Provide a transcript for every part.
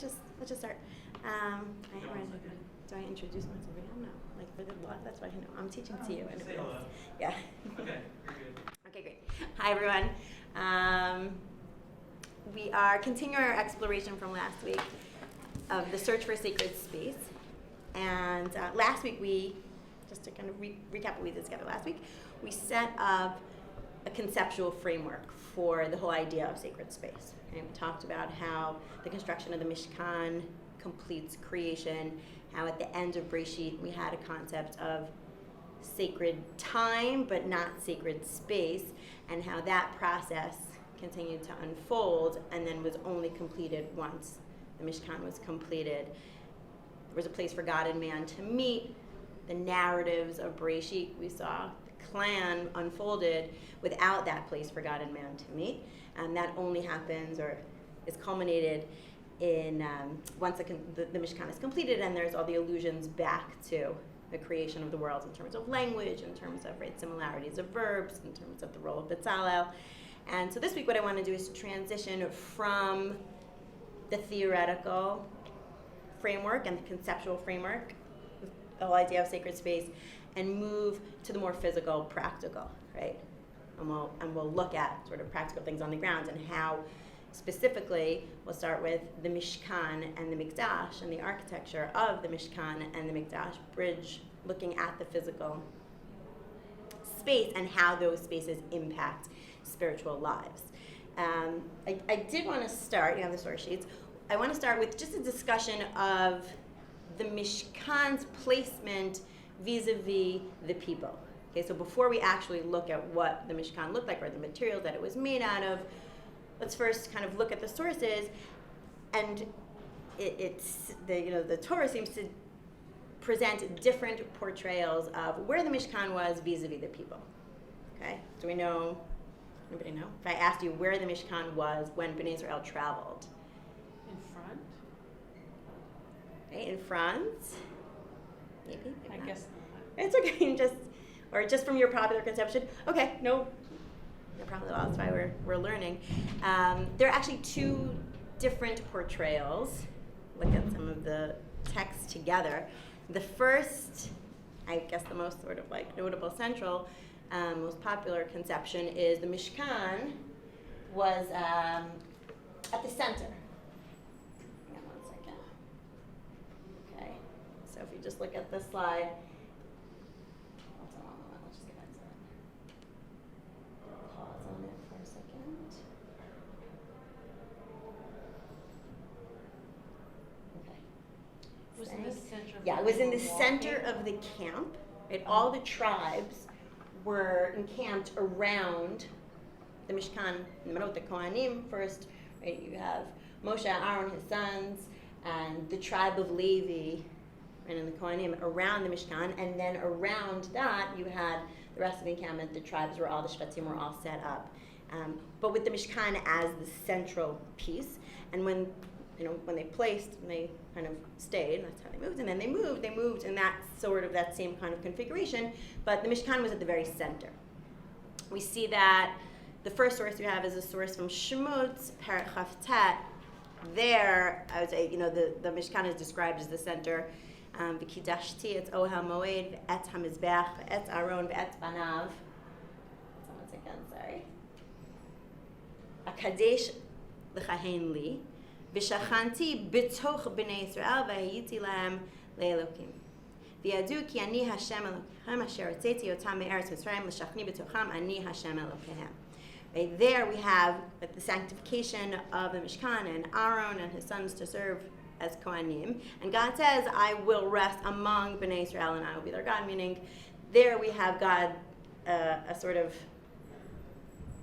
let's just start. Do I introduce myself again? No. Like for the lot, that's what I know. I'm teaching to you. Say hello. Yeah. Okay, you're good. Okay, great. Hi, everyone. We are continuing our exploration from last week of the search for sacred space. And last week just to kind of recap what we did together last week, we set up a conceptual framework for the whole idea of sacred space. And we talked about how the construction of the Mishkan completes creation, how at the end of Breshit we had a concept of sacred time but not sacred space, and how that process continued to unfold and then was only completed once the Mishkan was completed. There was a place for God and man to meet. The narratives of Breshit, we saw the clan unfolded without that place for God and man to meet. And that only happens or is culminated in once the Mishkan is completed, and there's all the allusions back to the creation of the world in terms of language, in terms of similarities of verbs, in terms of the role of Betzalel. And so this week what I want to do is transition from the theoretical framework and the conceptual framework, the whole idea of sacred space, and move to the more physical, practical, right? And we'll look at sort of practical things on the ground and how specifically we'll start with the Mishkan and the Mikdash and the architecture of the Mishkan and the Mikdash bridge, looking at the physical space and how those spaces impact spiritual lives. I did want to start, you have the source sheets, I want to start with just a discussion of the Mishkan's placement vis-a-vis the people. Okay, so before we actually look at what the Mishkan looked like or the materials that it was made out of, let's first kind of look at the sources. And the Torah seems to present different portrayals of where the Mishkan was vis-a-vis the people. Okay, do we know? Anybody know? If I asked you where the Mishkan was when Bnei Israel traveled. In front? Right, in front. Maybe I not. guess not. It's okay, just from your popular conception. Okay, no problem at all. That's why we're learning. There are actually two different portrayals. Look at some of the texts together. The first, I guess the most sort of notable central, most popular conception is the Mishkan was at the center. Hang on 1 second. Okay, so if you just look at this slide. Hold on, let's just get back to it. Pause on it for a second. Okay. Was in the center of Yeah, the it was in the walking? center of the camp. Right? All the tribes were encamped around the Mishkan, in the middle of the Kohanim first. Right? You have Moshe, Aaron, his sons, and the tribe of Levi, right, and the Kohanim around the Mishkan, and then around that you had the rest of the encampment. The tribes were all, the Shvatim were all set up, but with the Mishkan as the central piece. And when they placed, and they kind of stayed, and that's how they moved, and then they moved in that same kind of configuration, but the Mishkan was at the very center. We see that the first source we have is a source from Shemot, Perek Chavtet. There, I would say, the Mishkan is described as the center. V'kidashti et ohel moed, et hamizbech, et Aaron, et banav. Once again, sorry. Akadesh l'chahen li. V'shachanti b'toch b'nei Yisrael v'hayiti lahem le'elokim. V'yadu ki ani Hashem Elokehem asher hotzeti otam me'eretz Mitzrayim l'shachni b'tocham ani Hashem Elokehem. Right there we have the sanctification of the Mishkan and Aaron and his sons to serve as Kohanim. And God says, I will rest among Bnei Israel and I will be their God, meaning there we have God, a sort of,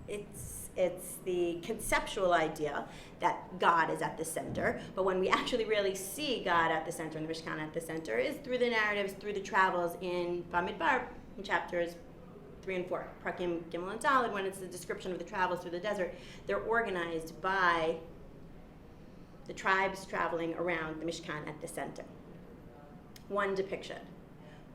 it's the conceptual idea that God is at the center, but when we actually really see God at the center and the Mishkan at the center is through the narratives, through the travels in Bamidbar, in chapters 3 and 4, Prakim, Gimel, and Daled, when it's the description of the travels through the desert. They're organized by the tribes traveling around the Mishkan at the center. One depiction.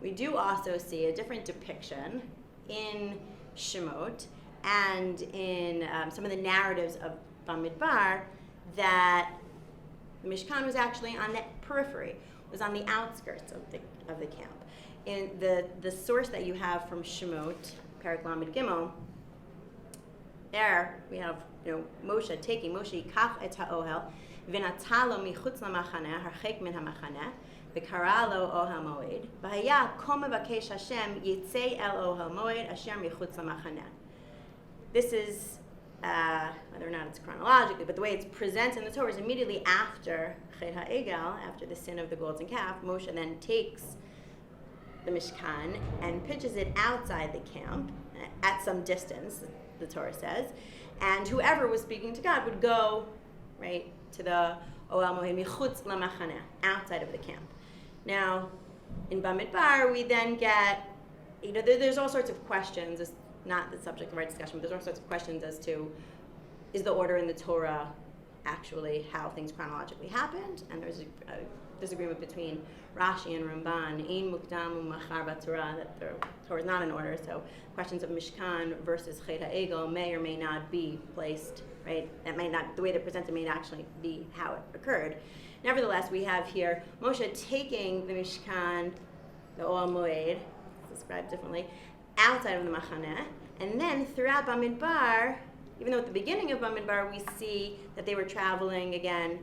We do also see a different depiction in Shemot and in some of the narratives of Bamidbar that The Mishkan was actually on the periphery, was on the outskirts of the camp. In the source that you have from Shemot, Perek Lamed Gimel, there we have Moshe yikach et ha'ohel v'natah lo michutz lamachaneh harchek min hamachaneh v'kara lo ohel moed v'haya kol mevakesh Hashem yitzei el ohel moed asher michutz lamachaneh. This is whether or not it's chronologically, but the way it's presented in the Torah is immediately after Chet HaEgel, after the sin of the golden calf. Moshe then takes the Mishkan and pitches it outside the camp at some distance, the Torah says, and whoever was speaking to God would go right to the Ohel Moed michutz lamachaneh, outside of the camp. Now, in Bamidbar, we then get, there's all sorts of questions. It's not the subject of our discussion, but there's all sorts of questions as to, is the order in the Torah actually how things chronologically happened? And there's a disagreement between Rashi and Ramban, ein mukdam u'machar b'Torah, that the Torah is not in order. So questions of Mishkan versus Chet HaEgel may or may not be placed, right? That may not, the way they're presented may not actually be how it occurred. Nevertheless, we have here Moshe taking the Mishkan, the Ohel Moed, described differently, outside of the Machaneh, and then throughout Bamidbar, even though at the beginning of Bamidbar we see that they were traveling again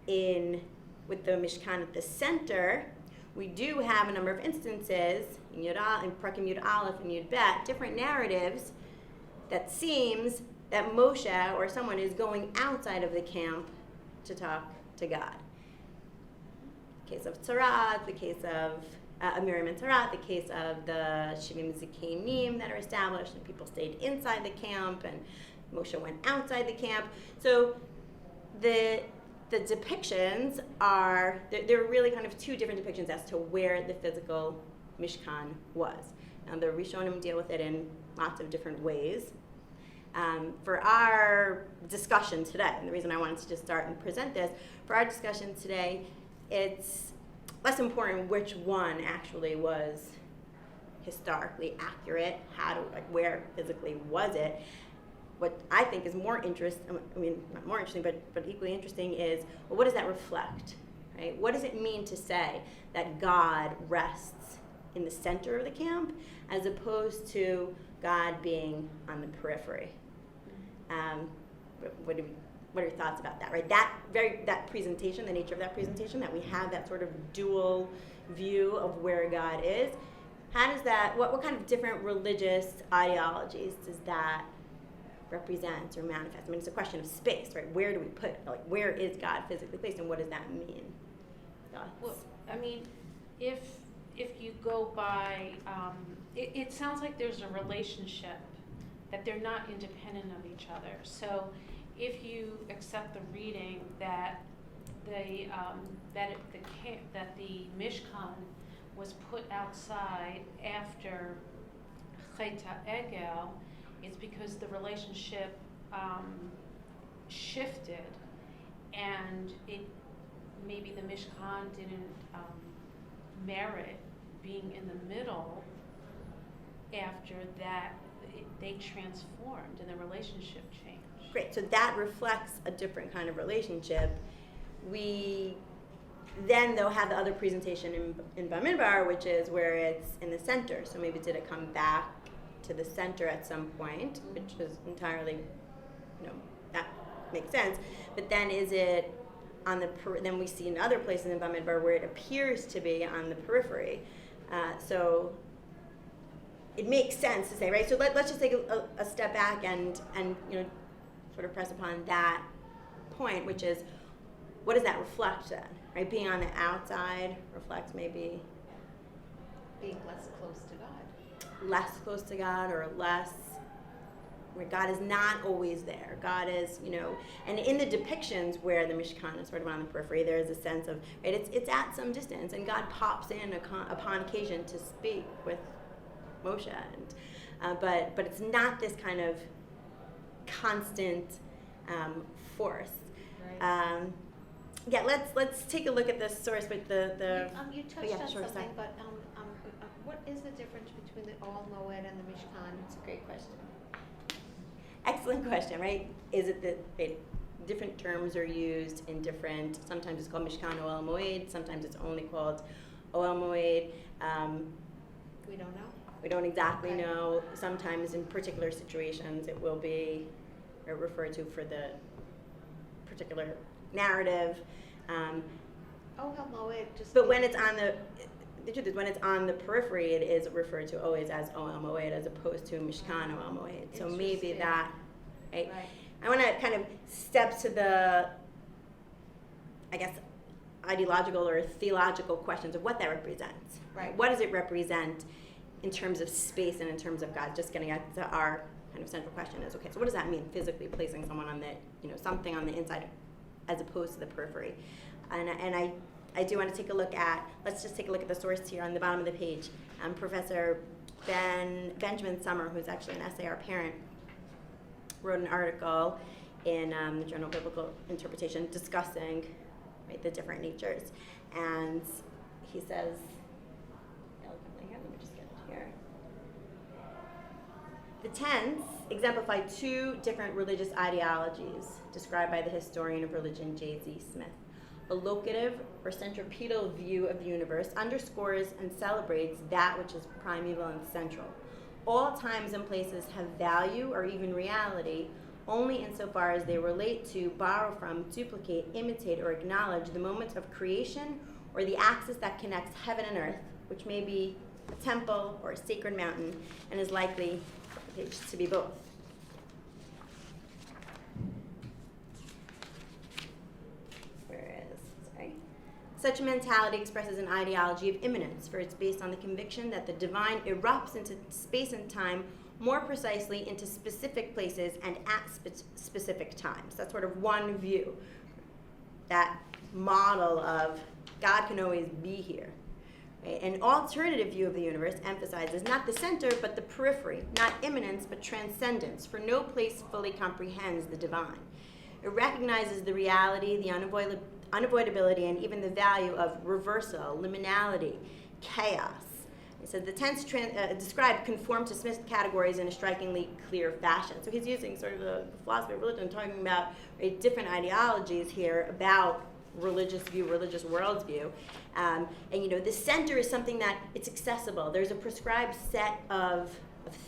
with the Mishkan at the center, we do have a number of instances in Prakim Yud Aleph and Yud Bet, different narratives that seems that Moshe or someone is going outside of the camp to talk to God. The case of Tzaraat, the case of Miriam and Tzaraat, the case of the Shivim Zikanim that are established, and people stayed inside the camp, and Moshe went outside the camp. So the depictions are, there are really kind of two different depictions as to where the physical Mishkan was. Now the Rishonim deal with it in lots of different ways. For our discussion today, and the reason I wanted to just start and present this, for our discussion today, it's less important which one actually was historically accurate, where physically was it. What I think is more interesting, not more interesting, but equally interesting is, well, what does that reflect, right? What does it mean to say that God rests in the center of the camp as opposed to God being on the periphery? What are your thoughts about that, right? That presentation, the nature of that presentation, that we have that sort of dual view of where God is. How does that, what kind of different religious ideologies does that represent or manifest? I mean, it's a question of space, right? Where do we put it? Like, where is God physically placed, and what does that mean? Thoughts? Well, I mean, if you go by, it sounds like there's a relationship, that they're not independent of each other. So if you accept the reading that the Mishkan was put outside after Chet HaEgel, it's because the relationship shifted, and maybe the Mishkan didn't merit being in the middle. After that, they transformed and the relationship changed. Great, so that reflects a different kind of relationship. We then, though, have the other presentation in Bamidbar, which is where it's in the center. So maybe did it come back to the center at some point, which is entirely, that makes sense. But then is it on the, then we see in other places in Bamidbar where it appears to be on the periphery. So it makes sense to say, right? So let's just take a step back and sort of press upon that point, which is, what does that reflect then, right? Being on the outside reflects maybe being less close to God. Less close to God, or less, where God is not always there. God is, and in the depictions where the Mishkan is sort of on the periphery, there is a sense of, right, it's at some distance, and God pops in upon occasion to speak with Moshe, but it's not this kind of constant force. Right. Yeah, let's take a look at this source with the. You touched on sure, something, sorry. but what is the difference between the Ohel Moed and the Mishkan? It's a great question. Excellent question, right? Is it different terms are used in different, sometimes it's called Mishkan Oel Moed, sometimes it's only called Oel Moed. We don't know? We don't exactly Okay. know. Sometimes in particular situations it will be referred to for the particular narrative. Oh, hell, Moed just. But when it's on the truth is when it's on the periphery, it is referred to always as Oel Moed as opposed to Mishkan Oel Moed. So maybe Interesting. that, right? Right. I want to kind of step to the, I guess, ideological or theological questions of what that represents. Right. What does it represent in terms of space and in terms of God? Just getting at our kind of central question is, okay, so what does that mean, physically placing someone on the, something on the inside as opposed to the periphery? And I do want to take a look at, let's just take a look at the source here on the bottom of the page. Professor Benjamin Summer, who's actually an SAR parent, wrote an article in the Journal of Biblical Interpretation discussing, right, the different natures. And he says, eloquently here, let me just get it here. The tense exemplify two different religious ideologies described by the historian of religion J.Z. Smith. A locative or centripetal view of the universe underscores and celebrates that which is primeval and central. All times and places have value or even reality only insofar as they relate to, borrow from, duplicate, imitate, or acknowledge the moment of creation or the axis that connects heaven and earth, which may be a temple or a sacred mountain, and is likely to be both. Such a mentality expresses an ideology of immanence, for it's based on the conviction that the divine erupts into space and time, more precisely into specific places and at specific times. That's sort of one view, that model of God can always be here. Right? An alternative view of the universe emphasizes not the center, but the periphery, not immanence, but transcendence, for no place fully comprehends the divine. It recognizes the reality, the unavoidability, and even the value of reversal, liminality, chaos. So the tense described conform to Smith's categories in a strikingly clear fashion. So he's using sort of the philosophy of religion, talking about different ideologies here about religious view, religious world's view. And the center is something that it's accessible. There's a prescribed set of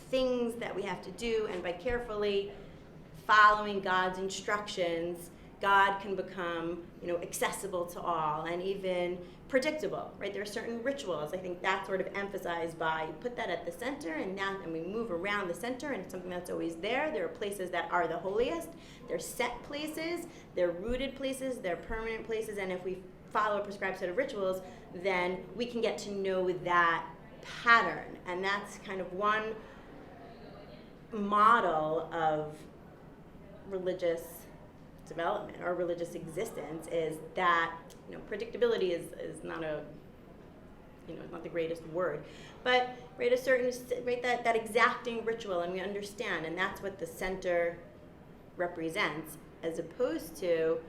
things that we have to do, and by carefully following God's instructions, God can become, accessible to all and even predictable, right? There are certain rituals. I think that's sort of emphasized by put that at the center, and we move around the center, and it's something that's always there. There are places that are the holiest. They're set places. They're rooted places. They're permanent places. And if we follow a prescribed set of rituals, then we can get to know that pattern. And that's kind of one model of religious development or religious existence, is that predictability is not a not the greatest word, but a certain that exacting ritual, and we understand, and that's what the center represents, as opposed to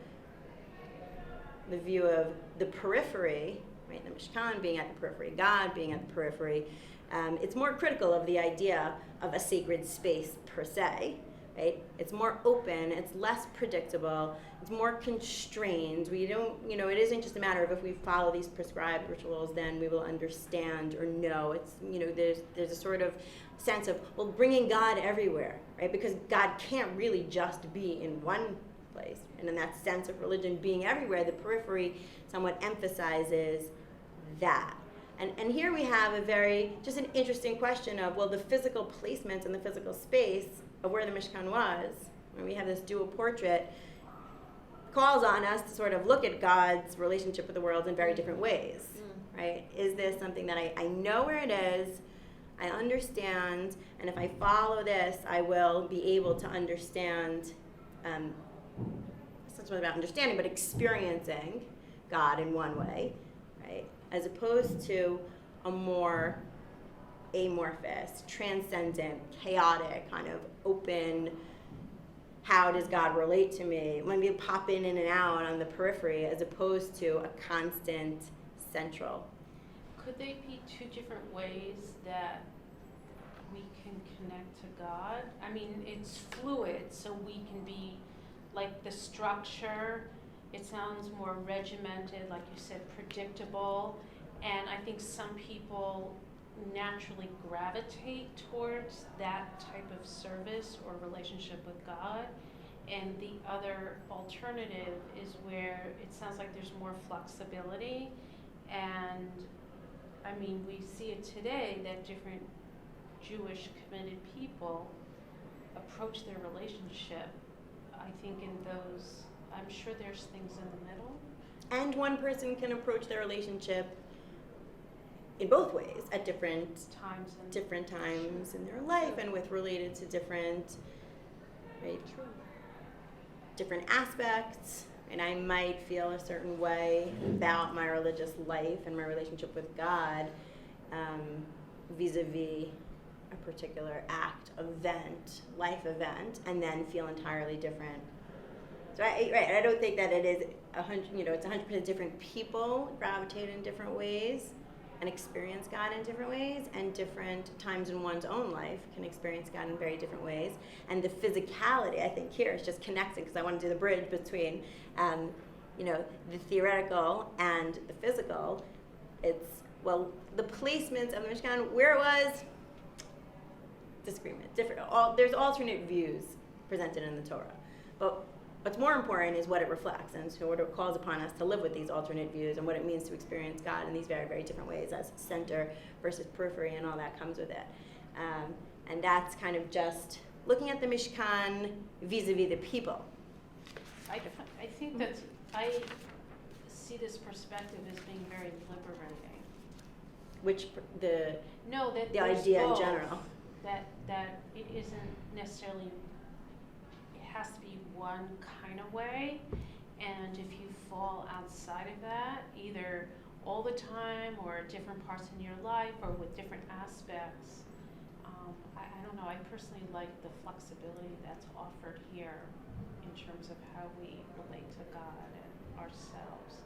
the view of the periphery, right? The Mishkan being at the periphery, God being at the periphery. It's more critical of the idea of a sacred space per se. Right? It's more open, it's less predictable, it's more constrained. We don't, it isn't just a matter of if we follow these prescribed rituals, then we will understand or know. It's, there's a sort of sense of, bringing God everywhere, right? Because God can't really just be in one place. And in that sense of religion being everywhere, the periphery somewhat emphasizes that. And here we have just an interesting question of, the physical placement in the physical space of where the Mishkan was, when we have this dual portrait, calls on us to sort of look at God's relationship with the world in very different ways, right? Is this something that I know where it is, I understand, and if I follow this, I will be able to understand, it's not really about understanding, but experiencing God in one way, right? As opposed to a more amorphous, transcendent, chaotic, kind of open, how does God relate to me? When we pop in and out on the periphery, as opposed to a constant central. Could they be two different ways that we can connect to God? I mean, it's fluid, so we can be like the structure, it sounds more regimented, like you said, predictable, and I think some people naturally gravitate towards that type of service or relationship with God. And the other alternative is where it sounds like there's more flexibility. And I mean, we see it today that different Jewish committed people approach their relationship, I think, in those, I'm sure there's things in the middle. And one person can approach their relationship in both ways at different times in their life, and with related to different, right, different aspects. And I might feel a certain way about my religious life and my relationship with God vis-a-vis a particular life event, and then feel entirely different. So I don't think that it is 100. It's 100% different people gravitate in different ways and experience God in different ways, and different times in one's own life can experience God in very different ways. And the physicality, I think, here is just connecting, because I want to do the bridge between, the theoretical and the physical. It's, the placements of the Mishkan, where it was, disagreement, there's alternate views presented in the Torah. But what's more important is what it reflects, and so what it calls upon us to live with these alternate views, and what it means to experience God in these very, very different ways, as center versus periphery, and all that comes with it. And that's kind of just looking at the Mishkan vis-a-vis the people. I think that I see this perspective as being very liberating. The idea in general. That it isn't necessarily, it has to be one kind of way, and if you fall outside of that, either all the time or at different parts in your life or with different aspects, I don't know, I personally like the flexibility that's offered here in terms of how we relate to God and ourselves.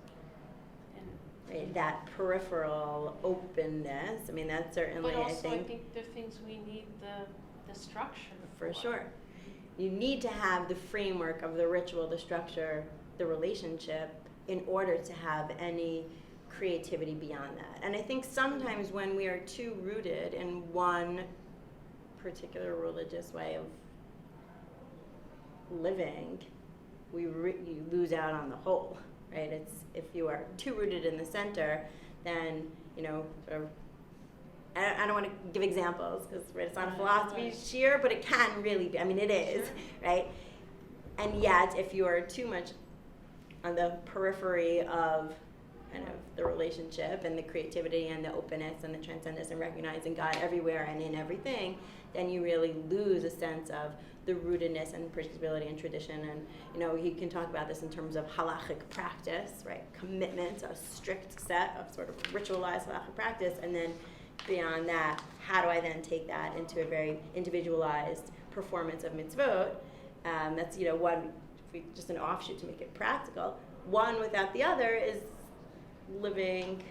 Right, that peripheral openness, I mean, that's certainly, but also, I think there are things we need the structure for sure. You need to have the framework of the ritual, the structure, the relationship, in order to have any creativity beyond that. And I think sometimes when we are too rooted in one particular religious way of living, you lose out on the whole, right? It's, if you are too rooted in the center, then, I don't want to give examples, because it's not a philosophy sheer, but it can really be. I mean, it is, right? And yet, if you are too much on the periphery of kind of the relationship and the creativity and the openness and the transcendence and recognizing God everywhere and in everything, then you really lose a sense of the rootedness and predictability and tradition. And, you can talk about this in terms of halachic practice, right? Commitment, a strict set of sort of ritualized halachic practice, and then beyond that, how do I then take that into a very individualized performance of mitzvot? That's, one, just an offshoot to make it practical. One without the other is living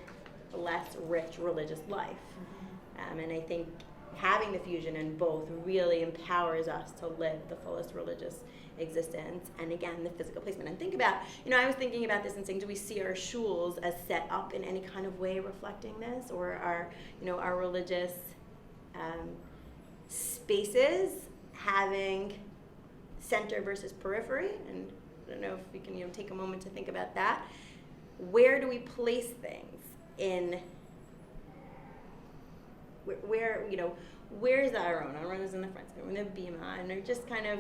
a less rich religious life. And I think having the fusion in both really empowers us to live the fullest religious existence. And again, the physical placement. And think about, I was thinking about this and saying, do we see our shuls as set up in any kind of way reflecting this, or our religious spaces having center versus periphery? And I don't know if we can take a moment to think about that. Where do we place things in? Where's the Aron? Aron is in the front, so the bima, and they're just kind of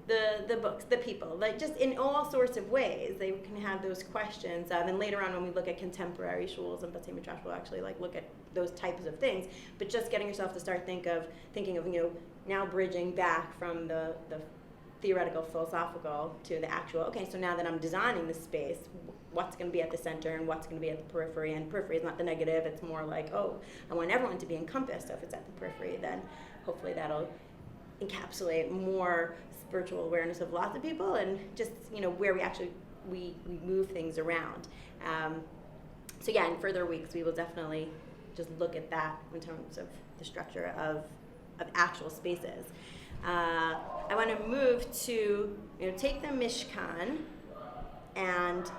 the books, the people, like just in all sorts of ways they can have those questions. And later on, when we look at contemporary shuls and Batei Midrash, we'll actually look at those types of things. But just getting yourself to start thinking of now bridging back from the theoretical, philosophical to the actual. Okay, so now that I'm designing the space, what's going to be at the center and what's going to be at the periphery? And periphery is not the negative; it's more like, I want everyone to be encompassed. So if it's at the periphery, then hopefully that'll encapsulate more spiritual awareness of lots of people, and just where we actually we move things around. So yeah, in further weeks we will definitely just look at that in terms of the structure of actual spaces. I want to move to, take the Mishkan and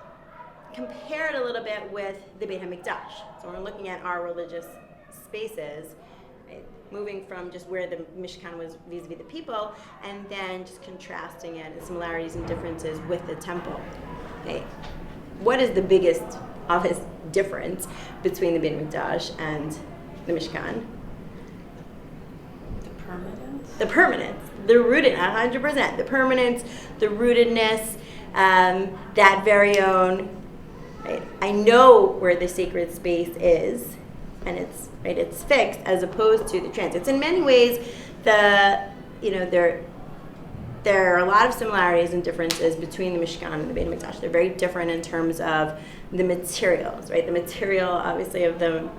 compare it a little bit with the Beit HaMikdash. So we're looking at our religious spaces, right? Moving from just where the Mishkan was vis-a-vis the people, and then just contrasting it, the similarities and differences with the temple. Okay. What is the biggest obvious difference between the Beit HaMikdash and the Mishkan? The permanence, the rootedness, 100%. The permanence, the rootedness, that very own. Right? I know where the sacred space is, and it's fixed, as opposed to the transits. In many ways, there are a lot of similarities and differences between the Mishkan and the Beit HaMikdash. They're very different in terms of the materials, right? The material, obviously, of the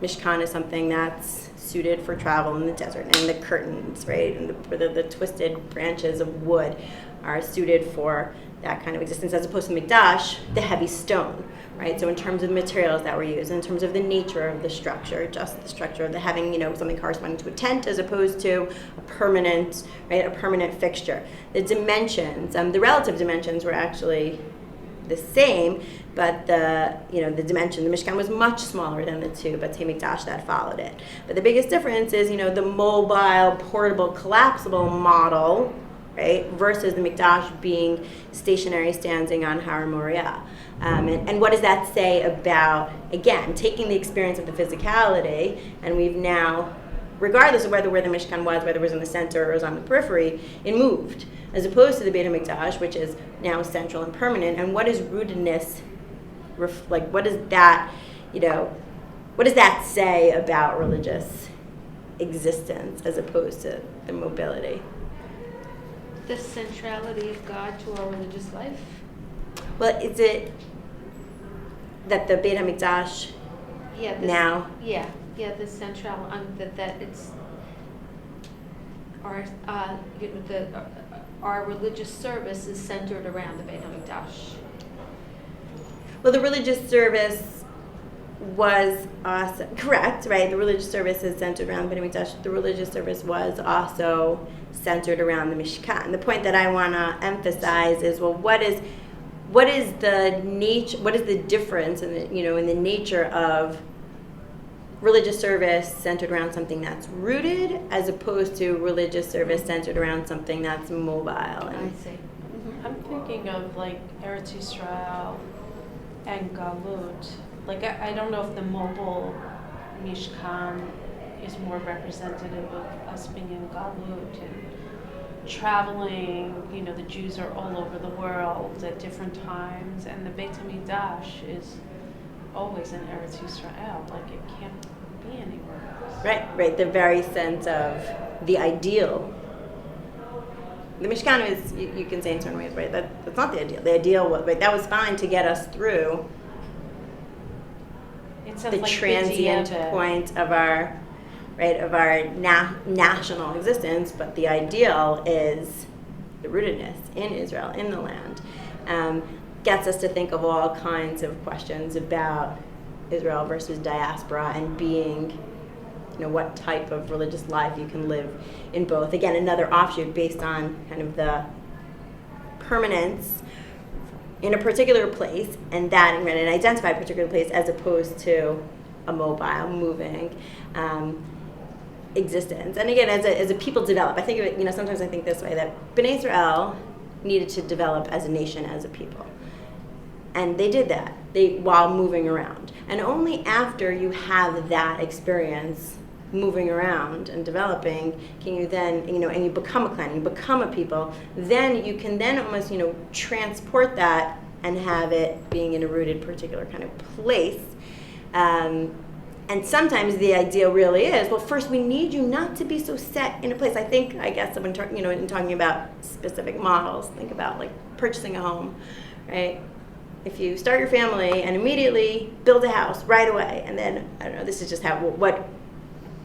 Mishkan is something that's suited for travel in the desert, and the curtains, right, and the twisted branches of wood are suited for that kind of existence, as opposed to Mikdash, the heavy stone, right? So in terms of the materials that were used, in terms of the nature of the structure, just the structure of the having, something corresponding to a tent as opposed to a permanent fixture. The dimensions, the relative dimensions were actually the same, but the dimension, the Mishkan was much smaller than the two Beit HaMikdash that followed it. But the biggest difference is, the mobile, portable, collapsible model, right, versus the Mikdash being stationary, standing on Har Moriah. And what does that say about, again, taking the experience of the physicality, and we've now, regardless of where the Mishkan was, whether it was in the center or was on the periphery, it moved, as opposed to the Beit HaMikdash, which is now central and permanent. And what is rootedness, what does that, what does that say about religious existence as opposed to the mobility? The centrality of God to our religious life? Well, is it that the Beit HaMikdash now? Yeah, the central, that it's our religious service is centered around the Beit HaMikdash. Well, the religious service was also correct, right? The religious service is centered around the Beit HaMikdash. The religious service was also centered around the Mishkan. The point that I want to emphasize is, well, what is the nature? What is the difference in the nature of religious service centered around something that's rooted, as opposed to religious service centered around something that's mobile? I see. Mm-hmm. I'm thinking of Eretz Yisrael and Galut. I don't know if the mobile Mishkan is more representative of us being in Galut and traveling. The Jews are all over the world at different times, and the Beit HaMikdash is always in Eretz Yisrael. It can't be anywhere else. Right. The very sense of the ideal. The Mishkan is, you can say in certain ways, right? That's not the ideal. The ideal was, right, that was fine to get us through the transient point of our national existence, but the ideal is the rootedness in Israel, in the land. Gets us to think of all kinds of questions about Israel versus diaspora, and being, what type of religious life you can live in both. Again, another offshoot based on kind of the permanence in a particular place, and identify a particular place, as opposed to a mobile, moving existence. And again, as a people develop, I think of it, sometimes I think this way, that Bnei Israel needed to develop as a nation, as a people. And they did that while moving around. And only after you have that experience moving around and developing can you then, and you become a clan, you become a people, then you can then almost, transport that and have it being in a rooted particular kind of place. And sometimes the ideal really is, well, first we need you not to be so set in a place. I guess when in talking about specific models, think about purchasing a home, right? If you start your family and immediately build a house right away, and then, I don't know, this is just what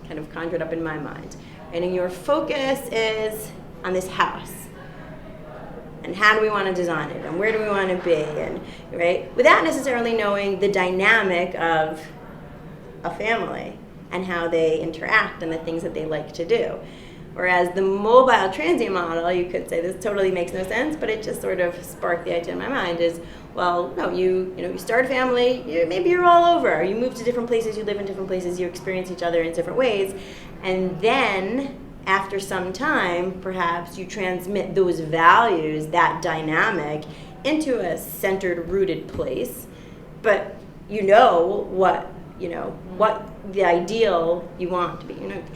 kind of conjured up in my mind. And your focus is on this house. And how do we want to design it? And where do we want to be? And, right? Without necessarily knowing the dynamic of a family and how they interact and the things that they like to do. Whereas the mobile transient model, you could say this totally makes no sense, but it just sort of sparked the idea in my mind is, well, no, you start a family, maybe you're all over. You move to different places, you live in different places, you experience each other in different ways. And then after some time, perhaps you transmit those values, that dynamic, into a centered, rooted place. But you know what the ideal you want to be.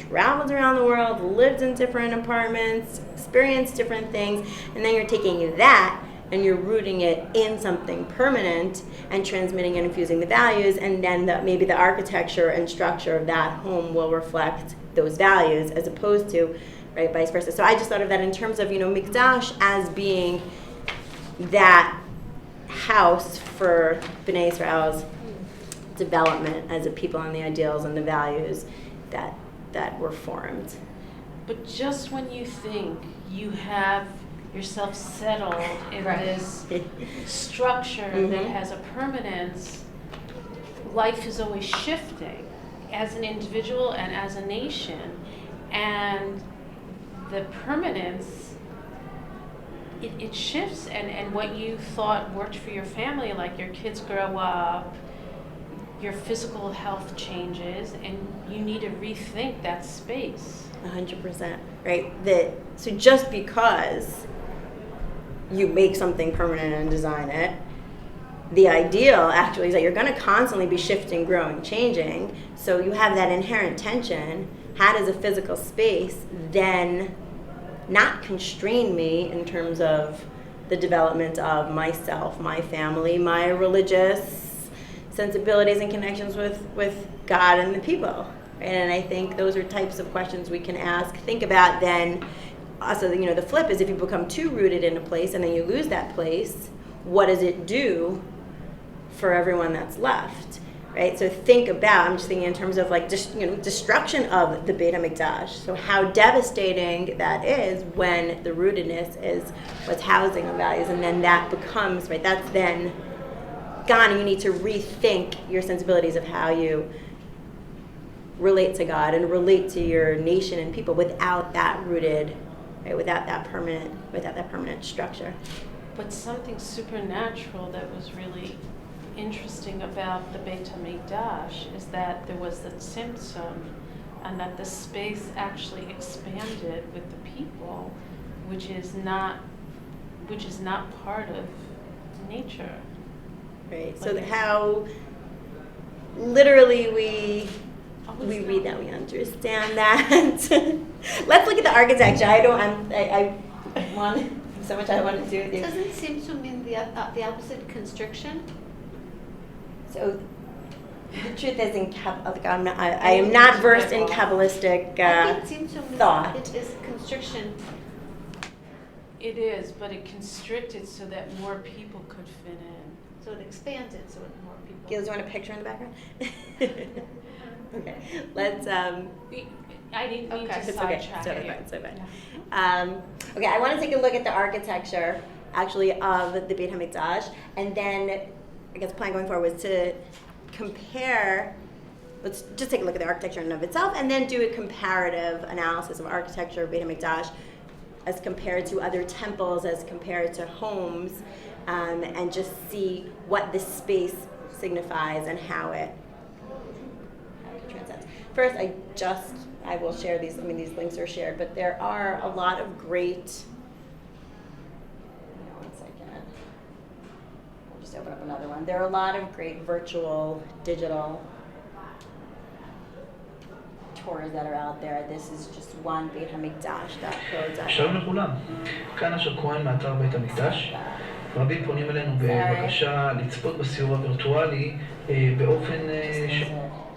Traveled around the world, lived in different apartments, experienced different things, and then you're taking that and you're rooting it in something permanent and transmitting and infusing the values, and then maybe the architecture and structure of that home will reflect those values as opposed to, right, vice versa. So I just thought of that in terms of, Mikdash as being that house for B'nai Israel's development as a people and the ideals and the values that were formed. But just when you think you have yourself settled in this structure that has a permanence, life is always shifting as an individual and as a nation. And the permanence, it shifts, and what you thought worked for your family, like your kids grow up, your physical health changes, and you need to rethink that space. 100%, right? So just because you make something permanent and design it, the ideal actually is that you're going to constantly be shifting, growing, changing. So you have that inherent tension. How does a physical space then not constrain me in terms of the development of myself, my family, my religious sensibilities and connections with God and the people? Right? And I think those are types of questions we can ask, think about then. Also, the flip is if you become too rooted in a place and then you lose that place, what does it do for everyone that's left? Right? So think about, I'm just thinking in terms of destruction of the Beit HaMikdash. So how devastating that is when the rootedness is what's housing the values, and then that becomes, right, that's then gone, and you need to rethink your sensibilities of how you relate to God and relate to your nation and people without that rooted, right, without that permanent structure. But something supernatural that was really interesting about the Beit HaMikdash is that there was the tzimtzum, and that the space actually expanded with the people, which is not part of nature. Right. So how literally we read that, we understand that. Let's look at the architecture. I want so much I want to do with you. Doesn't seem to mean the opposite, constriction? So the truth is, I am not versed in Kabbalistic thought. It is constriction. It is, but it constricted so that more people could fit in. So it expanded so that more people. Gil, do you want a picture in the background? Okay, let's. I didn't mean to It's sidetrack okay. you. It's fine. Okay, I want to take a look at the architecture, actually, of the Beit HaMikdash, and then I guess the plan going forward was to compare. Let's just take a look at the architecture in and of itself, and then do a comparative analysis of architecture of Beit HaMikdash as compared to other temples, as compared to homes, and just see what this space signifies and how it transcends. First, I will share these. I mean, these links are shared, but there are a lot of great. One second. We'll just open up another one. There are a lot of great virtual, digital tours that are out there. This is just one, BeitHamikdash.co.il. שלום לכולם, כאן אשר כהן מאתר בית המקדש. רבים פונים אלינו בבקשה לצפות בסיור הווירטואלי באופן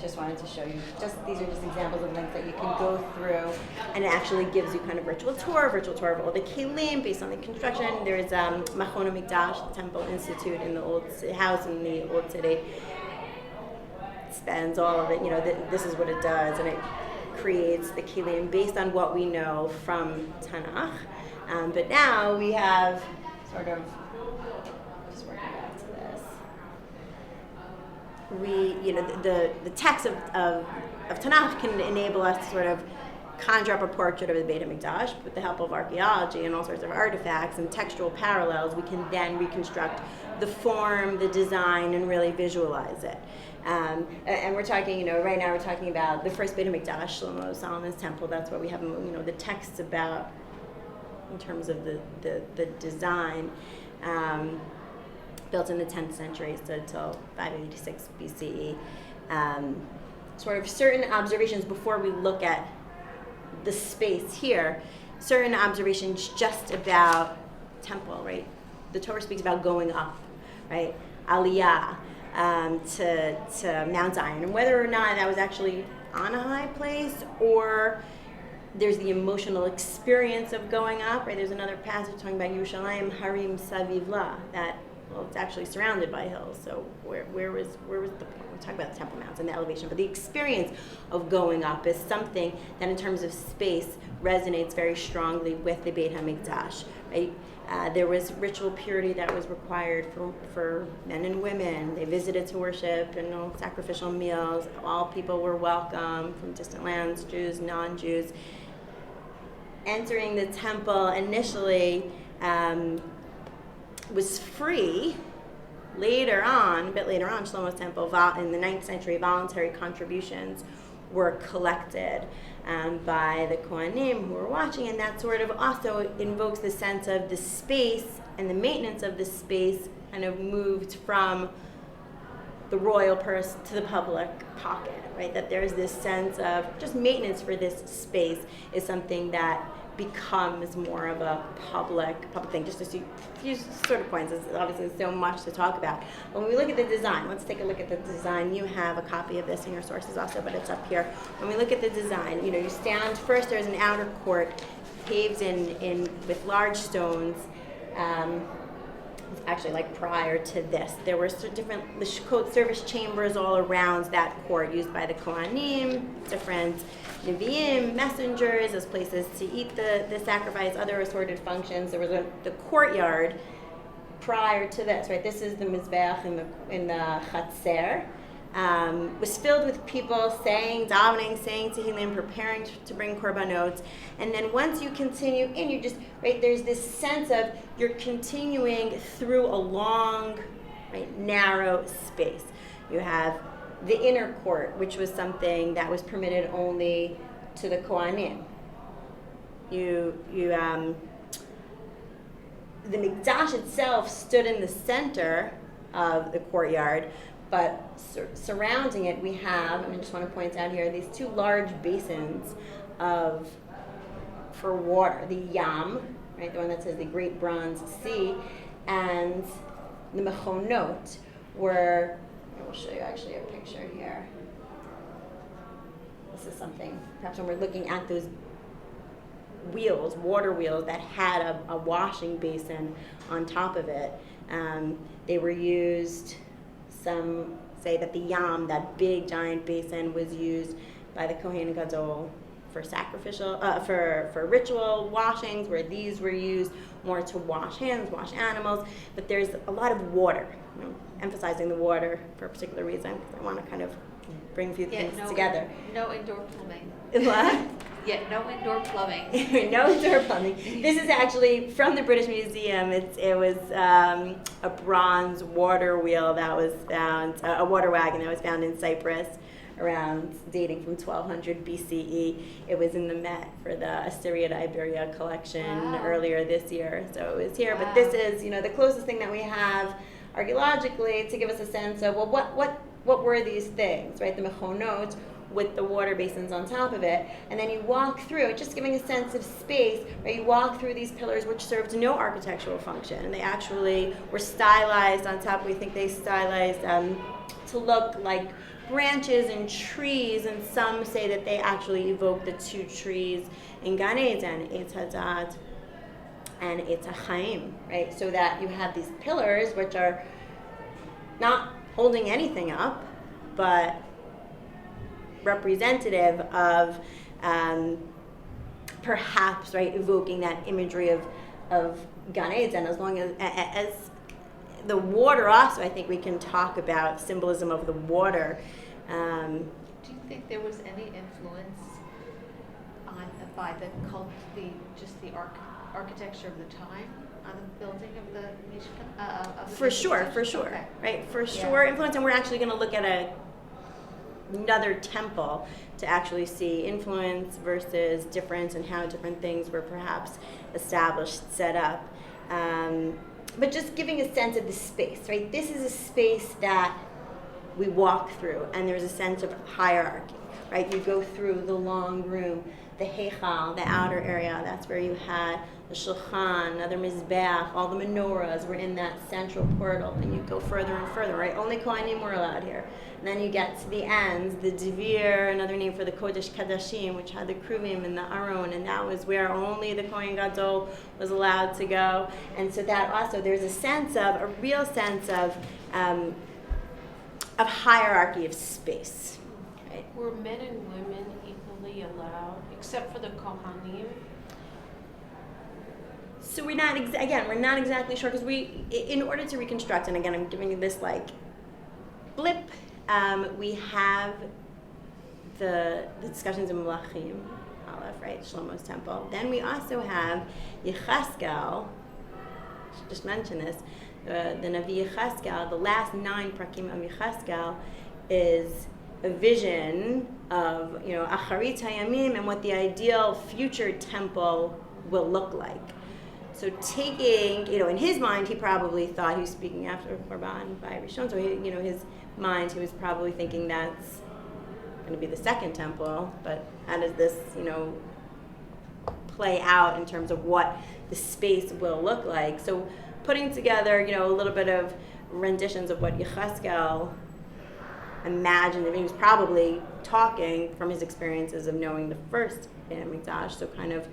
Just wanted to show you, these are just examples of links that you can go through, and it actually gives you kind of virtual tour of all the kelim based on the construction. There's Machon HaMikdash, the Temple Institute in the old house in the old city. It spans all of it, this is what it does, and it creates the kelim based on what we know from Tanakh. But now we have sort of, just working back to this. The text of Tanakh can enable us to sort of conjure up a portrait of the Beit HaMikdash with the help of archaeology and all sorts of artifacts and textual parallels. We can then reconstruct the form, the design, and really visualize it. And we're talking, right now we're talking about the first Beit HaMikdash, Shlomo Solomon's temple. That's what we have, the texts about in terms of the design. Built in the 10th century, so until 586 BCE. Sort of certain observations before we look at the space here, certain observations just about temple, right? The Torah speaks about going up, right? Aliyah to Mount Zion, and whether or not that was actually on a high place or there's the emotional experience of going up, right? There's another passage talking about Yerushalayim Harim Saviv La, that it's actually surrounded by hills. So where was the point? We're talking about the Temple Mounts and the elevation, but the experience of going up is something that, in terms of space, resonates very strongly with the Beit HaMikdash. Right? There was ritual purity that was required for men and women. They visited to worship and sacrificial meals. All people were welcome from distant lands, Jews, non-Jews. Entering the temple initially was free. A bit later on, Shlomo's temple, in the 9th century, voluntary contributions were collected by the Kohanim who were watching, and that sort of also invokes the sense of the space and the maintenance of the space kind of moved from the royal purse to the public pocket, right? That there's this sense of just maintenance for this space is something that becomes more of a public thing. Just a few sort of points. There's obviously so much to talk about. But when we look at the design, let's take a look at the design. You have a copy of this in your sources also, but it's up here. When we look at the design, you stand first. There's an outer court paved in with large stones. Actually, like prior to this, there were different service chambers all around that court used by the Kohanim, different Nevi'im, messengers, as places to eat the sacrifice, other assorted functions. There was the courtyard prior to this, right? This is the Mizbeach in the Chatzer. Was filled with people davening, saying Tehillim, preparing to bring korbanot. And then once you continue in, you just, right, there's this sense of you're continuing through a long, right, narrow space. You have the inner court, which was something that was permitted only to the Kohanim. The Mikdash itself stood in the center of the courtyard, but surrounding it, we have, and I just want to point out here, these two large basins for water. The Yam, right, the one that says the Great Bronze Sea, and the Mechonot were, I will show you actually a picture here. This is something, perhaps when we're looking at those wheels, water wheels that had a washing basin on top of it, they were used. Some say that the Yam, that big giant basin, was used by the Kohen Gadol for sacrificial, for ritual washings, where these were used more to wash hands, wash animals. But there's a lot of water, emphasizing the water for a particular reason. I want to kind of bring a few things together. No indoor plumbing. What? Yeah, no indoor plumbing. No indoor plumbing. This is actually from the British Museum. It was a bronze water wheel that was found, a water wagon that was found in Cyprus, dating from 1200 BCE. It was in the Met for the Assyria-Iberia collection earlier this year, so it was here. Wow. But this is, the closest thing that we have archaeologically to give us a sense of, well, what were these things, right? The Mechonot, with the water basins on top of it, and then you walk through, just giving a sense of space, right? You walk through these pillars which served no architectural function, and they actually were stylized on top. We think they stylized to look like branches and trees, and some say that they actually evoke the two trees in Gan Eden, Eitz Hadat and Eitz HaChaim, right? So that you have these pillars which are not holding anything up, but representative of perhaps, right, evoking that imagery of Gan Eden, as long as the water also, I think we can talk about symbolism of the water. Do you think there was any influence time by the architecture of the time on the building of the Mishkan? For sure, Okay. right? For sure influence, and we're actually going to look at another temple to actually see influence versus difference and how different things were perhaps established, set up. But just giving a sense of the space, right? This is a space that we walk through, and there's a sense of hierarchy, right? You go through the long room, the Hecht-Koller, the outer area, that's where you had the Shulchan, another Mizbeach, all the menorahs were in that central portal, and you go further and further, right? Only Kohanim were allowed here. And then you get to the ends, the Divir, another name for the Kodesh Kadashim, which had the Kruvim and the Aron, and that was where only the Kohen Gadol was allowed to go. And so that also, there's a real sense of hierarchy of space. Right? Were men and women equally allowed, except for the Kohanim? So we're not exactly sure, because in order to reconstruct, and again, I'm giving you this like blip, we have the discussions in Melachim, Aleph, right, Shlomo's temple. Then we also have Yecheskel, I should just mention this, the Navi Yecheskel, the last 9 prakim of Yecheskel is a vision of, Acharit Hayamim, and what the ideal future temple will look like. So taking, in his mind, he probably thought he was speaking after Korban by Rishon. So his mind, he was probably thinking that's going to be the second temple. But how does this, play out in terms of what the space will look like? So putting together, a little bit of renditions of what Yecheskel imagined. I mean, he was probably talking from his experiences of knowing the first Beit HaMikdash. So kind of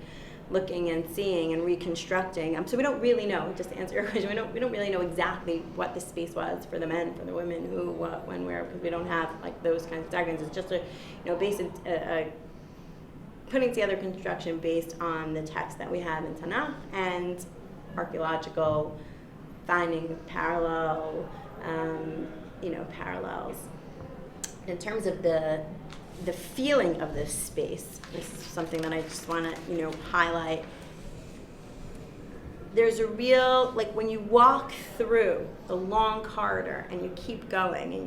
looking and seeing and reconstructing. So we don't really know, just to answer your question, we don't really know exactly what the space was for the men, for the women, who, what, when, where, because we don't have like those kinds of diagrams. It's just putting together construction based on the text that we have in Tanakh and archaeological finding parallels. In terms of the feeling of this space, this is something that I just want to, highlight. There's a real, when you walk through the long corridor and you keep going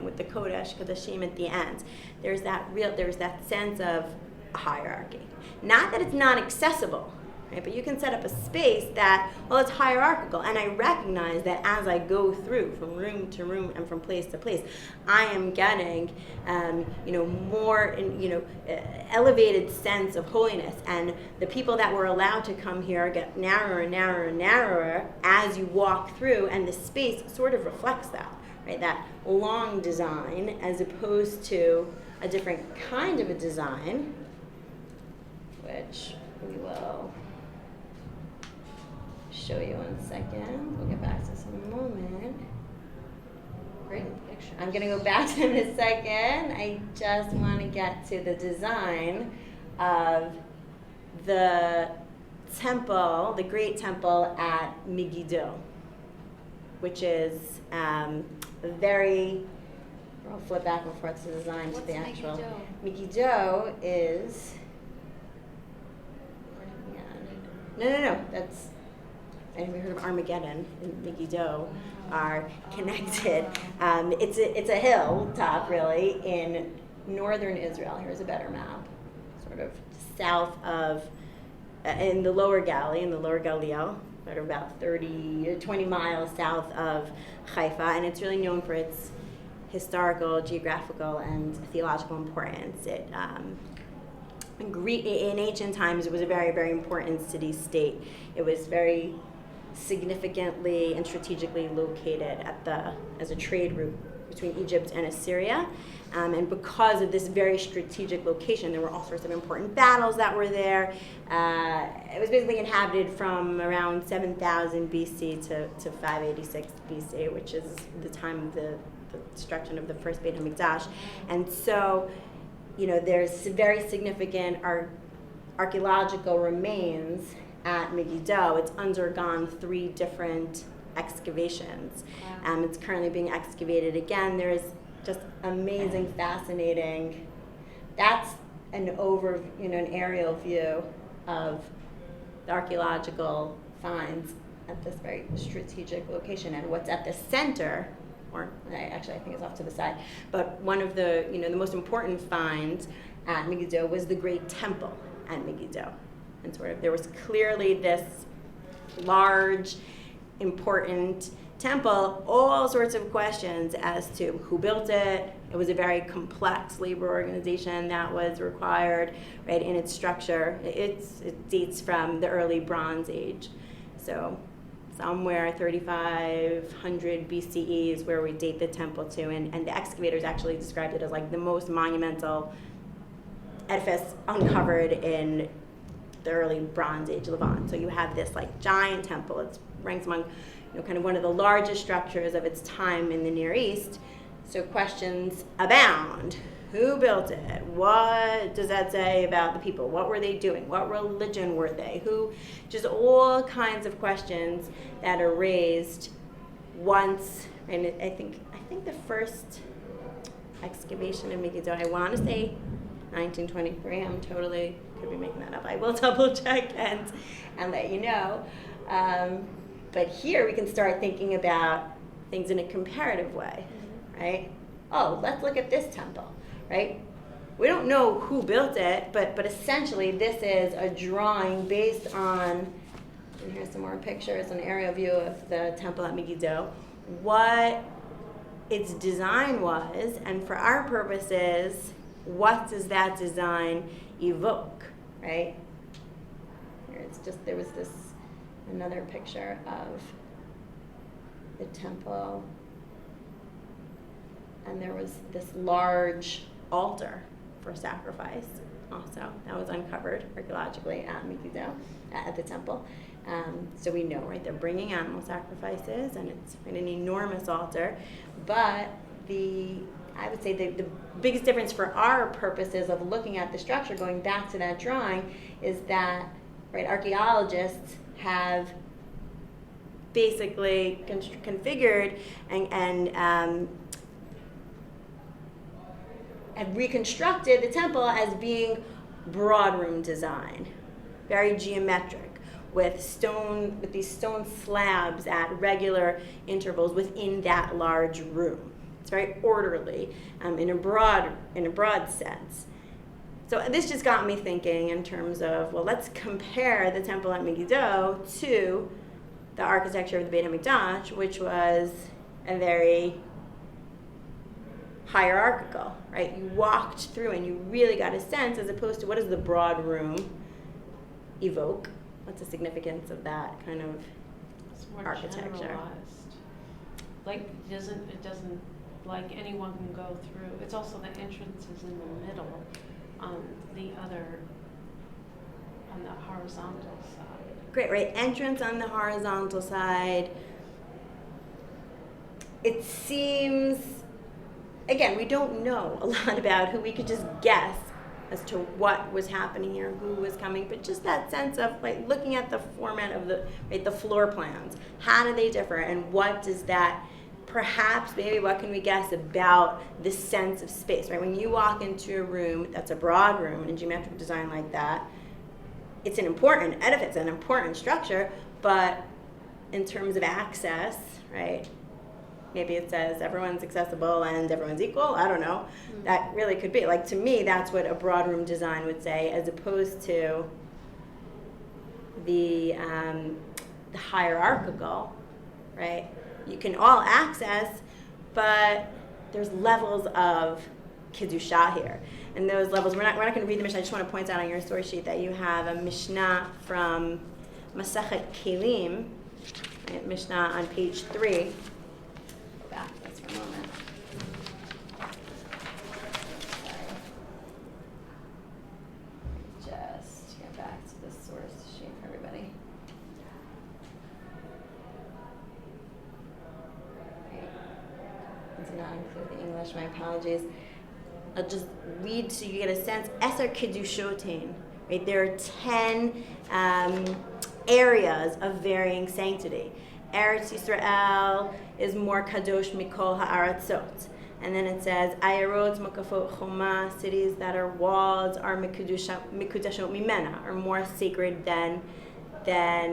with the Kodesh Kodashim at the end, there's that sense of hierarchy. Not that it's not accessible, right? But you can set up a space that, it's hierarchical, and I recognize that as I go through from room to room and from place to place, I am getting, more, elevated sense of holiness, and the people that were allowed to come here get narrower and narrower and narrower as you walk through, and the space sort of reflects that, right? That long design as opposed to a different kind of a design, which we will show you in a second. We'll get back to this in a moment. Great picture. I'm going to go back to it in a second. I just want to get to the design of the temple, the great temple at Megiddo, which is a very, I'll flip back and forth to the design to the actual. Megiddo is, no, that's, and we heard of Armageddon and Megiddo are connected. It's a hilltop, really, in northern Israel. Here's a better map, sort of south of, in the lower Galilee, in the lower Galilee, sort of about 20 miles south of Haifa, and it's really known for its historical, geographical, and theological importance. In ancient times, it was a very, very important city-state. It was very significantly and strategically located as a trade route between Egypt and Assyria. And because of this very strategic location, there were all sorts of important battles that were there. It was basically inhabited from around 7,000 BC to 586 BC, which is the time of the destruction of the first Beit HaMikdash. And so, there's very significant archaeological remains at Megiddo. It's undergone 3 different excavations. Wow. It's currently being excavated again. There's just amazing, fascinating. That's an aerial view of the archaeological finds at this very strategic location. And what's at the center, or actually I think it's off to the side, but one of the the most important finds at Megiddo was the great temple at Megiddo. And there was clearly this large, important temple, all sorts of questions as to who built it. It was a very complex labor organization that was required, right, in its structure. It dates from the early Bronze Age. So somewhere 3500 BCE is where we date the temple to, and the excavators actually described it as like the most monumental edifice uncovered in the early Bronze Age Levant. So you have this like giant temple. It ranks among kind of one of the largest structures of its time in the Near East. So questions abound. Who built it? What does that say about the people? What were they doing? What religion were they? Just all kinds of questions that are raised once, and I think the first excavation in Megiddo, I want to say 1923. I'm totally could be making that up. I will double check and let you know. But here we can start thinking about things in a comparative way, right? Oh, let's look at this temple, right? We don't know who built it, but essentially this is a drawing based on, and here's some more pictures, an aerial view of the temple at Megiddo, what its design was, and for our purposes, what does that design evoke, right? Here it's just, there was another picture of the temple, and there was this large altar for sacrifice also that was uncovered archaeologically at Megiddo, at the temple. So we know, right, they're bringing animal sacrifices, and it's an enormous altar, but I would say the biggest difference for our purposes of looking at the structure, going back to that drawing, is that, right, archaeologists have basically configured and have reconstructed the temple as being broad room design, very geometric, with these stone slabs at regular intervals within that large room. It's very orderly in a broad sense. So this just got me thinking in terms of, well, let's compare the temple at Megiddo to the architecture of the Beit HaMikdash, which was a very hierarchical, right? You walked through and you really got a sense, as opposed to what does the broad room evoke? What's the significance of that kind of It's more architecture? generalized. Like it doesn't like anyone can go through. It's also the entrance is in the middle on the horizontal side. Great, right? Entrance on the horizontal side. It seems, again, we don't know a lot about who. We could just guess as to what was happening here, who was coming, but just that sense of like looking at the format of the floor plans. How do they differ, and what does that, perhaps maybe what can we guess about the sense of space, right? When you walk into a room that's a broad room in geometric design like that, it's an important edifice, an important structure, but in terms of access, right? Maybe it says everyone's accessible and everyone's equal. I don't know. Mm-hmm. That really could be. Like, to me, that's what a broad room design would say, as opposed to the hierarchical, right? You can all access, but there's levels of Kedusha here. And those levels, we're not going to read the Mishnah. I just want to point out on your story sheet that you have a Mishnah from Masechet Kelim, right? Mishnah on page 3. Go back just for a moment. Just get back to the source sheet for everybody. Right. Did not include the English. My apologies. I'll just read so you get a sense. Eser Kedushotain, right? There are 10 areas of varying sanctity. Eretz Yisrael is more kadosh mikol ha'aratzot. And then it says, Ayarot Makafot Choma, cities that are walled are Mikudashot Mimena, are more sacred than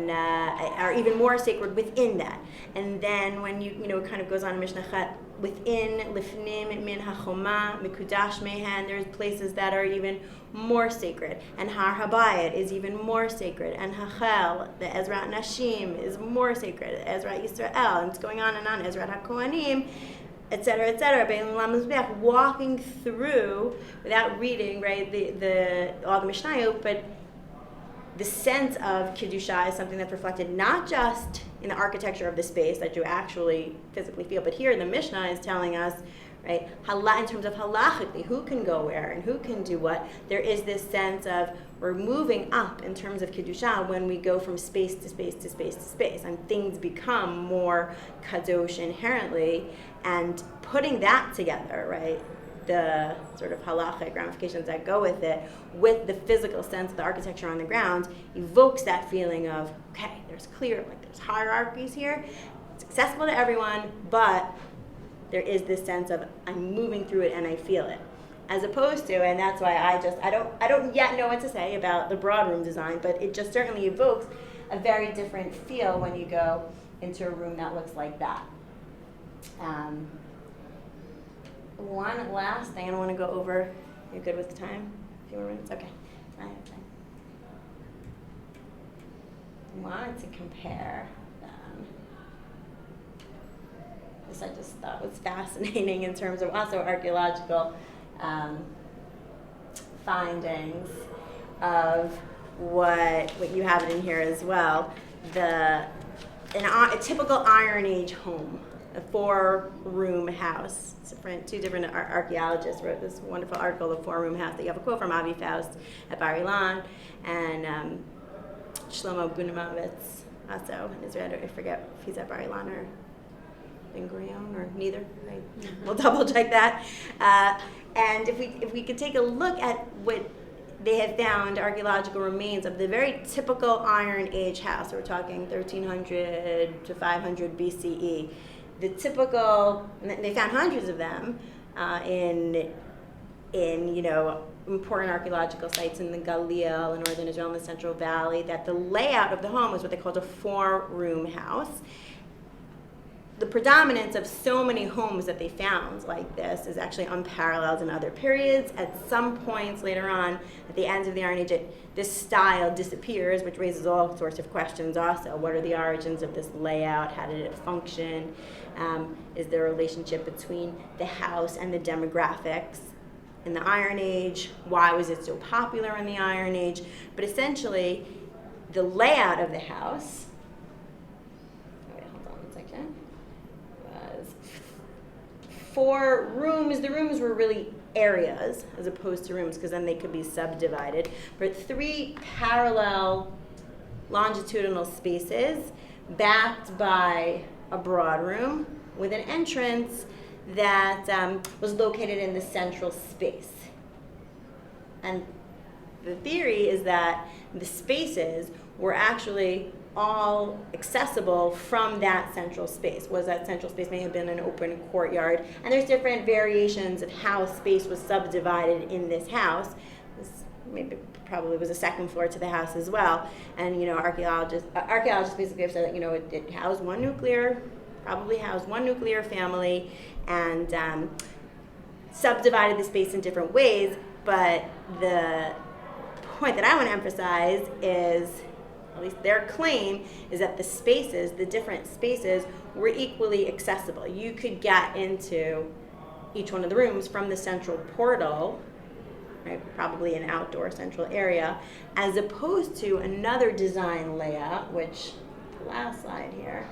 are even more sacred within that. And then when it kind of goes on in Mishnah Chet, within Lifnim Min HaChoma, Mikudash Mehen, there's places that are even more sacred. And Har Habayit is even more sacred. And Hachel, the Ezrat Nashim, is more sacred. Ezrat Yisrael, and it's going on, Ezrat HaKohanim, etc., etc. Walking through, without reading, right, all the Mishnayot, but the sense of Kedusha is something that's reflected not just in the architecture of the space that you actually physically feel, but here the Mishnah is telling us, right, in terms of halachically, who can go where and who can do what. There is this sense of we're moving up in terms of Kedusha when we go from space to space to space to space, and things become more kadosh inherently, and putting that together, right, the sort of halachic ramifications that go with it, with the physical sense of the architecture on the ground, evokes that feeling of, okay, there's hierarchies here, it's accessible to everyone, but there is this sense of I'm moving through it and I feel it. As opposed to, and that's why I don't yet know what to say about the broad room design, but it just certainly evokes a very different feel when you go into a room that looks like that. One last thing, I don't want to go over. You're good with the time? A few more minutes? Okay. I have time. I wanted to compare this I just thought was fascinating in terms of also archaeological findings of what you have it in here as well. A typical Iron Age home. A 4-room house. Two different archaeologists wrote this wonderful article, The 4-Room House, that you have a quote from Avi Faust at Bar Ilan, and Shlomo Bunamovitz also in Israel. I forget if he's at Bar Ilan or Ben Gurion or neither. Right? Mm-hmm. We'll double check that. And if we could take a look at what they have found archaeological remains of the very typical Iron Age house. We're talking 1300 to 500 BCE. The typical, and they found hundreds of them in important archaeological sites in the Galil, in northern Israel, in the Central Valley, that the layout of the home was what they called a 4-room house. The predominance of so many homes that they found like this is actually unparalleled in other periods. At some points later on, at the end of the Iron Age, this style disappears, which raises all sorts of questions also. What are the origins of this layout? How did it function? Is there a relationship between the house and the demographics in the Iron Age? Why was it so popular in the Iron Age? But essentially, the layout of the house, hold on one second, was 4 rooms. The rooms were really areas as opposed to rooms, because then they could be subdivided. But 3 parallel longitudinal spaces backed by a broad room with an entrance that was located in the central space. And the theory is that the spaces were actually all accessible from that central space. That central space may have been an open courtyard. And there's different variations of how space was subdivided in this house. This probably was a second floor to the house as well. And archaeologists basically have said that it housed probably housed one nuclear family, and subdivided the space in different ways. But the point that I want to emphasize is, at least their claim, is that the different spaces were equally accessible. You could get into each one of the rooms from the central portal, right, probably an outdoor central area, as opposed to another design layout, which, the last slide here,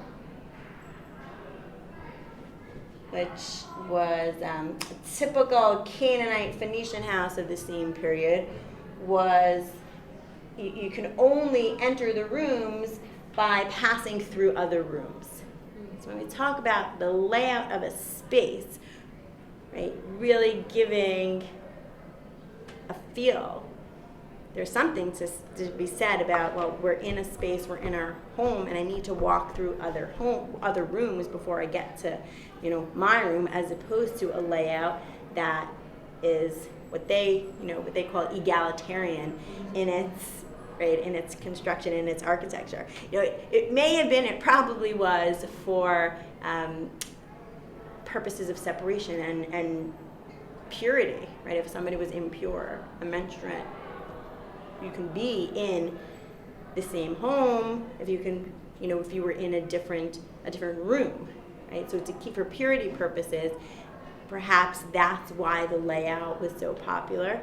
which was a typical Canaanite Phoenician house of the same period, was you can only enter the rooms by passing through other rooms. So when we talk about the layout of a space, right, really giving a feel there's something to be said about, well, we're in a space, we're in our home, and I need to walk through other rooms before I get to, my room, as opposed to a layout that is what they call egalitarian in its construction, in its architecture. It probably was for purposes of separation and purity, right? If somebody was impure, a menstruant, you can be in the same home if you were in a different room, right? So to keep for purity purposes, perhaps that's why the layout was so popular.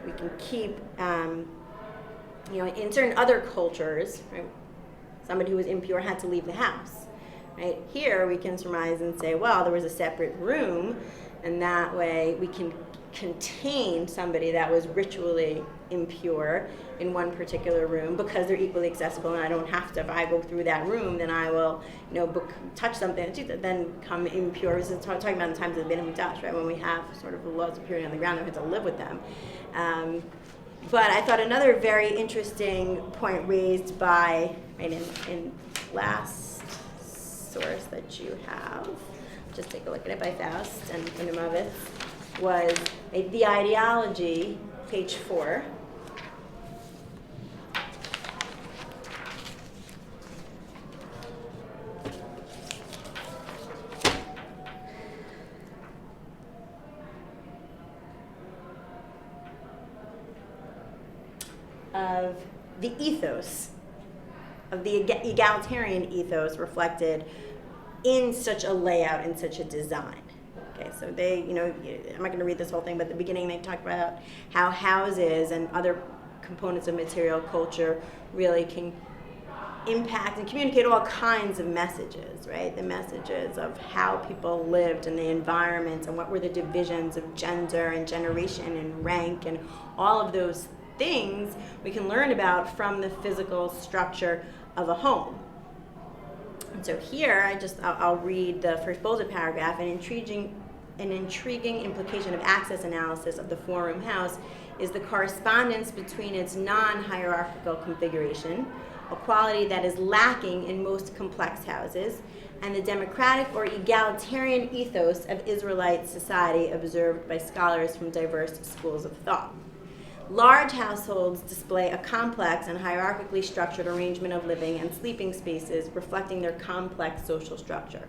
We can keep, in certain other cultures, right, somebody who was impure had to leave the house, right? Here we can surmise and say, well, there was a separate room, and that way we can contain somebody that was ritually impure in one particular room because they're equally accessible, and I don't have to, if I go through that room, then I will, touch something, then come impure. This is talking about the times of the Beit HaMikdash, right, when we have sort of the laws of purity on the ground, and we have to live with them. But I thought another very interesting point raised by, right, in last source that you have, just take a look at it, by Faust and Numovitz, was the ideology, page 4. Of the ethos, of the egalitarian ethos reflected in such a layout, in such a design. Okay, so they, I'm not going to read this whole thing, but at the beginning they talk about how houses and other components of material culture really can impact and communicate all kinds of messages, right? The messages of how people lived and the environment and what were the divisions of gender and generation and rank and all of those things we can learn about from the physical structure of a home. And so here, I'll read the first bolded paragraph. An intriguing implication of access analysis of the four-room house is the correspondence between its non-hierarchical configuration, a quality that is lacking in most complex houses, and the democratic or egalitarian ethos of Israelite society observed by scholars from diverse schools of thought. Large households display a complex and hierarchically structured arrangement of living and sleeping spaces reflecting their complex social structure,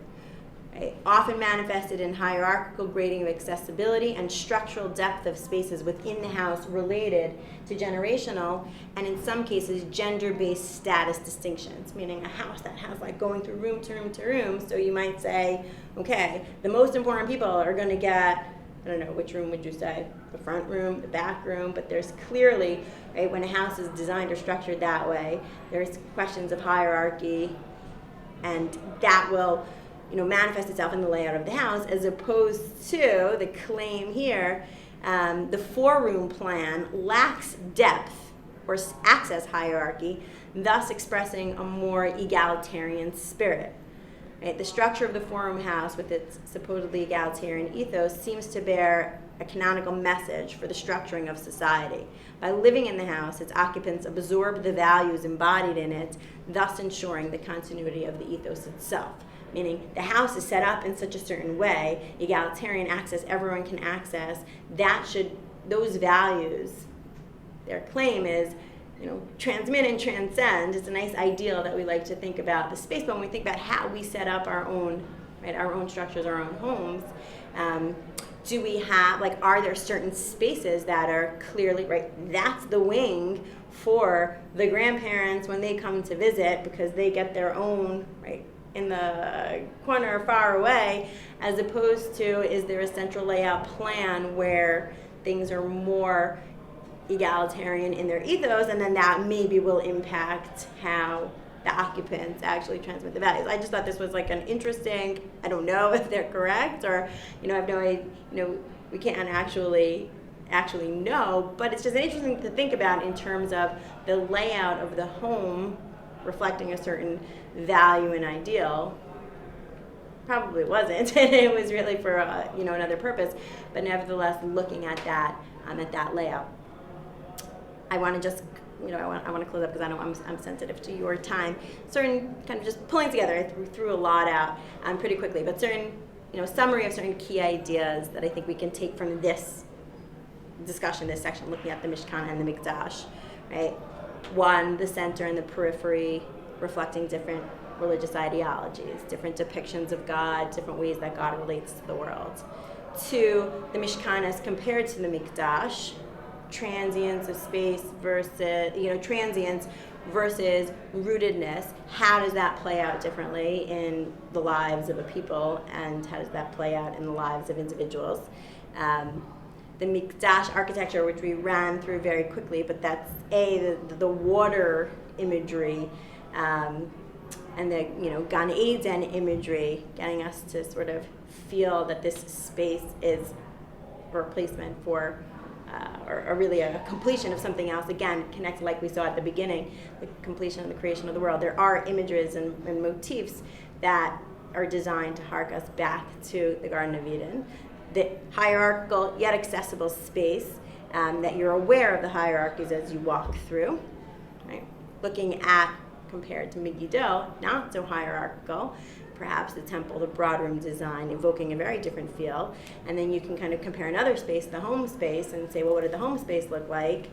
right? Often manifested in hierarchical grading of accessibility and structural depth of spaces within the house related to generational and in some cases gender-based status distinctions, meaning a house that has like going through room to room to room. So you might say, okay, the most important people are going to get, I don't know, which room would you say? The front room, the back room, but there's clearly, right, when a house is designed or structured that way, there's questions of hierarchy, and that will, manifest itself in the layout of the house, as opposed to the claim here, the four-room plan lacks depth or access hierarchy, thus expressing a more egalitarian spirit. Right? The structure of the four-room house with its supposedly egalitarian ethos seems to bear a canonical message for the structuring of society. By living in the house, its occupants absorb the values embodied in it, thus ensuring the continuity of the ethos itself. Meaning the house is set up in such a certain way, egalitarian access, everyone can access, those values, their claim is, transmit and transcend. It's a nice ideal that we like to think about the space, but when we think about how we set up our own structures, our own homes, do we have, are there certain spaces that are clearly, that's the wing for the grandparents when they come to visit because they get their own, in the corner far away, as opposed to, is there a central layout plan where things are more egalitarian in their ethos, and then that maybe will impact how the occupants actually transmit the values. I just thought this was an interesting, I don't know if they're correct, or, I have no idea, we can't actually know, but it's just interesting to think about in terms of the layout of the home reflecting a certain value and ideal. Probably wasn't, and it was really for, another purpose, but nevertheless looking at that layout. I want to just, I want to close up because I know I'm sensitive to your time. Certain kind of just pulling together, I threw a lot out pretty quickly, but certain, summary of certain key ideas that I think we can take from this discussion, this section, looking at the Mishkan and the Mikdash, right? One, the center and the periphery reflecting different religious ideologies, different depictions of God, different ways that God relates to the world. Two, the Mishkan as compared to the Mikdash, transience of space versus, transience versus rootedness. How does that play out differently in the lives of a people, and how does that play out in the lives of individuals? The Mikdash architecture, which we ran through very quickly, but that's the water imagery, and the Gan Eden imagery, getting us to sort of feel that this space is a replacement for, or really a completion of something else. Again, connected like we saw at the beginning, the completion of the creation of the world. There are images and motifs that are designed to hark us back to the Garden of Eden. The hierarchical yet accessible space, that you're aware of the hierarchies as you walk through, right? Looking at, compared to Megiddo, not so hierarchical, perhaps the temple, the broad room design, evoking a very different feel. And then you can kind of compare another space, the home space, and say, well, what did the home space look like?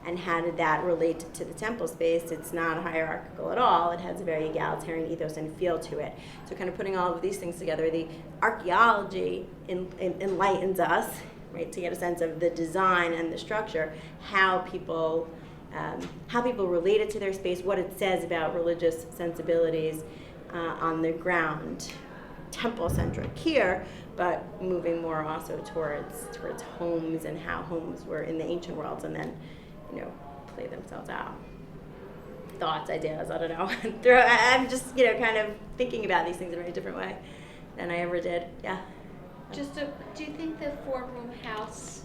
And how did that relate to the temple space? It's not hierarchical at all. It has a very egalitarian ethos and feel to it. So kind of putting all of these things together, the archaeology enlightens us, right, to get a sense of the design and the structure, how people related to their space, what it says about religious sensibilities on the ground. Temple-centric here, but moving more also towards homes and how homes were in the ancient worlds, and then play themselves out. Thoughts, ideas, I don't know. I'm just, kind of thinking about these things in a very different way than I ever did. Yeah. Do you think the four-room house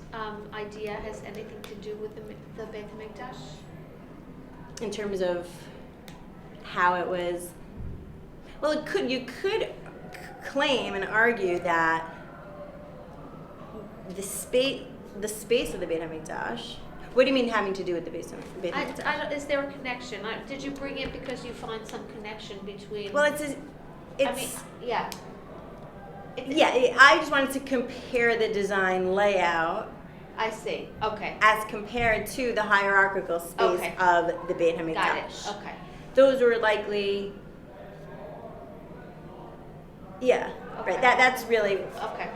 idea has anything to do with the Beit HaMikdash? In terms of how it was, well, you could claim and argue that the space of the Beit HaMikdash. What do you mean having to do with the Beit HaMikdash? Is there a connection? Did you bring it because you find some connection between? Well, yeah. I just wanted to compare the design layout. I see. Okay. As compared to the hierarchical space of the Beit HaMikdash. Got it. Okay. Those were likely. Yeah. Okay. Right. That's really. Okay.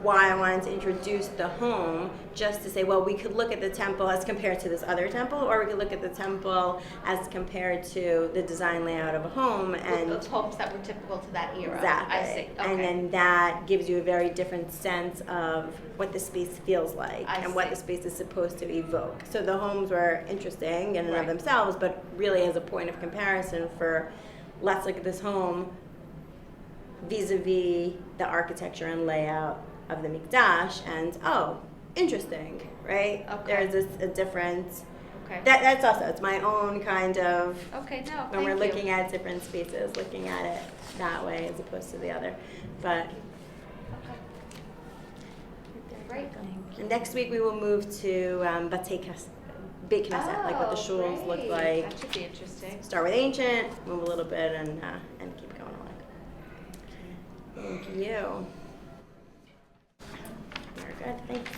Why I wanted to introduce the home, just to say, well, we could look at the temple as compared to this other temple, or we could look at the temple as compared to the design layout of a home, and those homes that were typical to that era. Exactly. I see. Okay. And then that gives you a very different sense of what the space feels like what the space is supposed to evoke. So the homes were interesting in and of themselves, but really as a point of comparison for, let's look at this home vis-a-vis the architecture and layout of the Mikdash, and interesting, right? Okay. There's a difference. Okay. That's also, it's my own kind of, Okay, no, when we're looking at different spaces, looking at it that way as opposed to the other. But Great. and next week we will move to Beit Knesset, like what the shuls look like. That should be interesting. Start with ancient, move a little bit, and keep going along. Thank you. Very good, thanks.